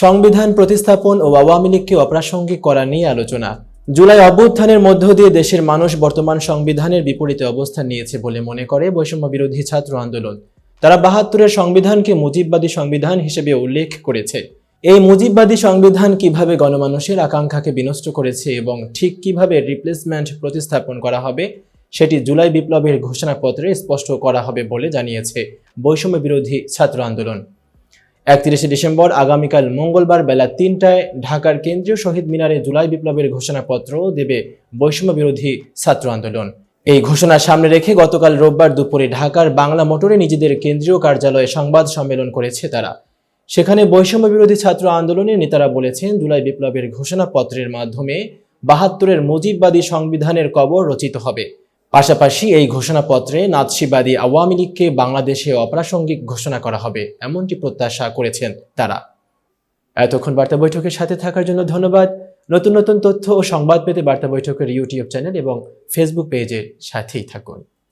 সংবিধান প্রতিস্থাপন ও আওয়ামী লীগকে অপ্রাসঙ্গিক করা নিয়ে আলোচনা। জুলাই অভ্যুত্থানের মধ্য দিয়ে দেশের মানুষ বর্তমান সংবিধানের বিপরীতে অবস্থান নিয়েছে বলে মনে করে বৈষম্য বিরোধী ছাত্র আন্দোলন। তারা ৭২-এর সংবিধানকে মুজিববাদী সংবিধান হিসেবে উল্লেখ করেছে। এই মুজিববাদী সংবিধান কিভাবে গণমানুষের আকাঙ্ক্ষাকে বিনষ্ট করেছে এবং ঠিক কিভাবে রিপ্লেসমেন্ট প্রতিস্থাপন করা হবে সেটি জুলাই বিপ্লবের ঘোষণাপত্রে স্পষ্ট করা হবে বলে জানিয়েছে বৈষম্য বিরোধী ছাত্র আন্দোলন। ৩১ ডিসেম্বর আগামীকাল মঙ্গলবার বেলা ৩টায় ঢাকার কেন্দ্রীয় শহীদ মিনারে জুলাই বিপ্লবের ঘোষণাপত্র দেবে বৈষম্য বিরোধী ছাত্র আন্দোলন। এই ঘোষণা সামনে রেখে গতকাল রোববার দুপুরে ঢাকার বাংলা মোটরে নিজেদের কেন্দ্রীয় কার্যালয়ে সংবাদ সম্মেলন করেছে তারা। সেখানে বৈষম্য বিরোধী ছাত্র আন্দোলনের নেতারা বলেছেন, জুলাই বিপ্লবের ঘোষণাপত্রের মাধ্যমে ৭২-এর মুজিববাদী সংবিধানের কবর রচিত হবে। পাশাপাশি এই ঘোষণাপত্রে নাৎসিবাদী আওয়ামী লীগকে বাংলাদেশে অপ্রাসঙ্গিক ঘোষণা করা হবে, এমনটি প্রত্যাশা করেছেন তারা। এতক্ষণ বার্তা বৈঠকের সাথে থাকার জন্য ধন্যবাদ। নতুন নতুন তথ্য ও সংবাদ পেতে বার্তা বৈঠকের ইউটিউব চ্যানেল এবং ফেসবুক পেজের সাথেই থাকুন।